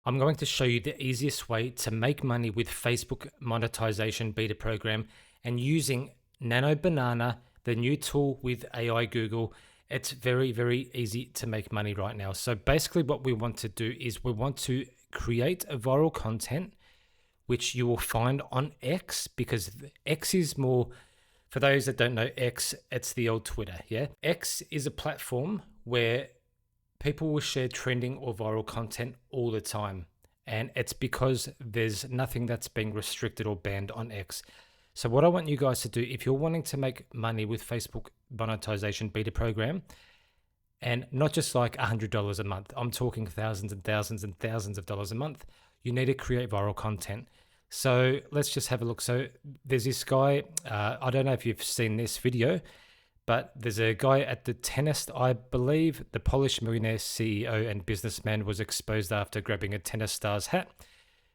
I'm going to show you the easiest way to make money with Facebook monetization beta program and using Nano Banana, the new tool with AI Google. It's very, very easy to make money right now. So basically what we want to do is we want to create a viral content, which you will find on X, because X is more, for those that don't know X, it's the old Twitter, yeah? X is a platform where people will share trending or viral content all the time. And it's because there's nothing that's being restricted or banned on X. So what I want you guys to do, if you're wanting to make money with Facebook monetization beta program, and not just like $100 a month, I'm talking thousands and thousands and thousands of dollars a month, you need to create viral content. So let's just have a look. So there's this guy, I don't know if you've seen this video, but there's a guy at the tennis, I believe the Polish millionaire CEO and businessman was exposed after grabbing a tennis star's hat.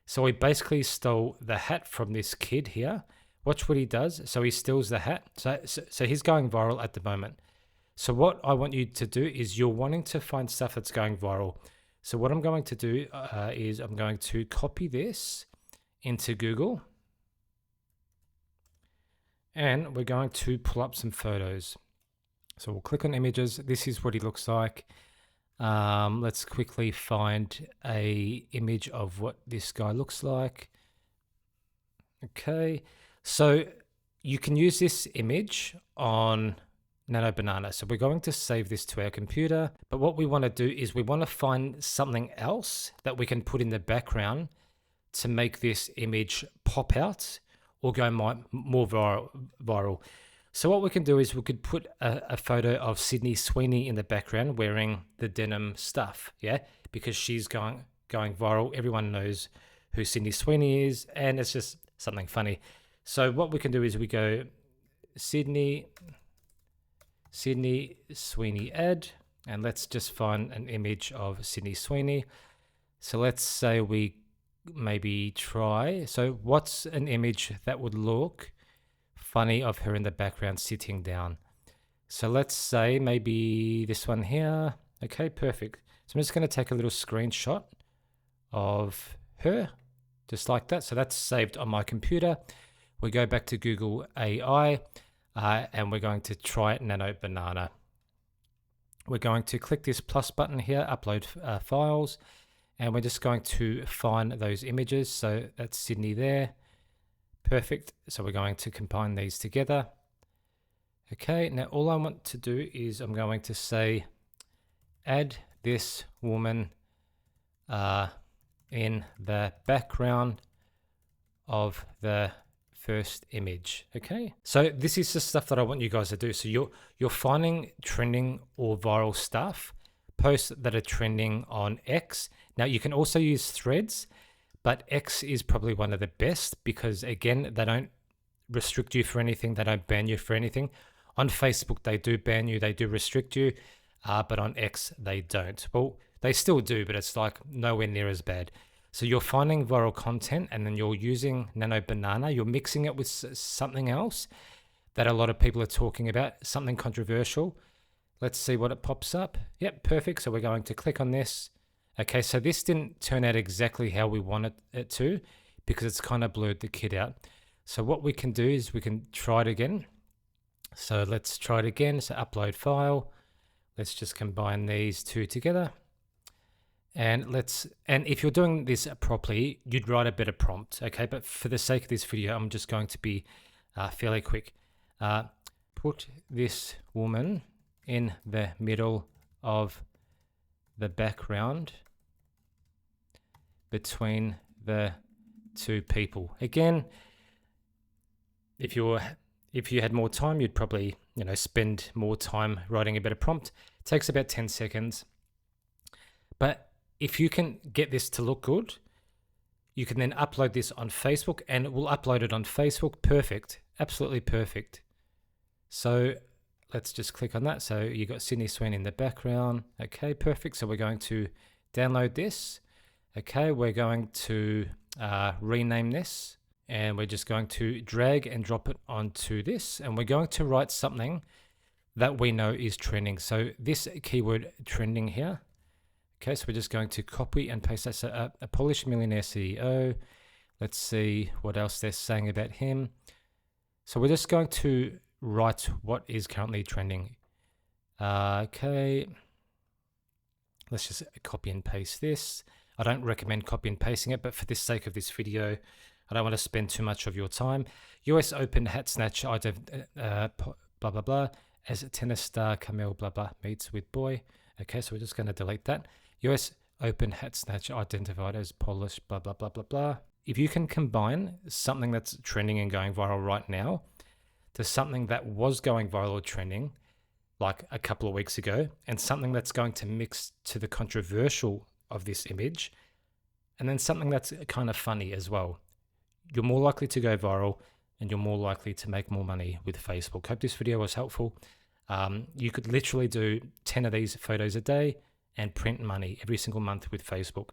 So he basically stole the hat from this kid here. Watch what he does. So he steals the hat. So he's going viral at the moment. So what I want you to do is you're wanting to find stuff that's going viral. So what I'm going to do is I'm going to copy this into Google. And we're going to pull up some photos. So we'll click on images. This is what he looks like. Let's quickly find a image of what this guy looks like. Okay. So you can use this image on Nano Banana. So we're going to save this to our computer. But what we want to do is we want to find something else that we can put in the background to make this image pop out or go more viral. So what we can do is we could put a photo of Sydney Sweeney in the background wearing the denim stuff, yeah? Because she's going viral. Everyone knows who Sydney Sweeney is, and it's just something funny. So what we can do is we go Sydney Sweeney ad, and let's just find an image of Sydney Sweeney. So let's say we maybe try. So what's an image that would look funny of her in the background sitting down? So let's say maybe this one here. Okay, perfect. So I'm just going to take a little screenshot of her, just like that. So that's saved on my computer. We go back to Google AI and we're going to try Nano Banana. We're going to click this plus button here, upload files, and we're just going to find those images. So that's Sydney there. Perfect. So we're going to combine these together. Okay, now all I want to do is I'm going to say, add this woman in the background of the first image. Okay, so this is the stuff that I want you guys to do. So you're finding trending or viral stuff, posts that are trending on X. Now you can also use Threads, but X is probably one of the best because again, they don't restrict you for anything. They don't ban you for anything. On Facebook, they do ban you, they do restrict you, but on X, they don't. Well, they still do, but it's like nowhere near as bad. So you're finding viral content and then you're using Nano Banana, you're mixing it with something else that a lot of people are talking about, something controversial. Let's see what it pops up. Yep, perfect. So we're going to click on this. Okay, so this didn't turn out exactly how we wanted it to because it's kind of blurred the kid out. So what we can do is we can try it again. So let's try it again. So upload file. Let's just combine these two together. And if you're doing this properly, you'd write a better prompt, okay? But for the sake of this video, I'm just going to be fairly quick. Put this woman in the middle of the background between the two people. Again, if you had more time, you'd probably spend more time writing a better prompt. It takes about 10 seconds. But if you can get this to look good, you can then upload this on Facebook and we'll upload it on Facebook. Perfect. Absolutely perfect. So let's just click on that. So you got Sydney Sweeney in the background. Okay, perfect. So we're going to download this. Okay, we're going to rename this and we're just going to drag and drop it onto this. And we're going to write something that we know is trending. So this keyword trending here. Okay, so we're just going to copy and paste that. So a Polish millionaire CEO. Let's see what else they're saying about him. So we're just going to write what is currently trending. Okay, let's just copy and paste this. I don't recommend copy and pasting it, but for the sake of this video, I don't want to spend too much of your time. US Open hat snatch, blah, blah, blah, as a tennis star, Camille, blah, blah, meets with boy. Okay, so we're just going to delete that. US Open hat snatch identified as Polish, blah, blah, blah, blah, blah. If you can combine something that's trending and going viral right now to something that was going viral or trending like a couple of weeks ago, and something that's going to mix to the controversial of this image, and then something that's kind of funny as well, you're more likely to go viral and you're more likely to make more money with Facebook. Hope this video was helpful. You could literally do 10 of these photos a day and print money every single month with Facebook.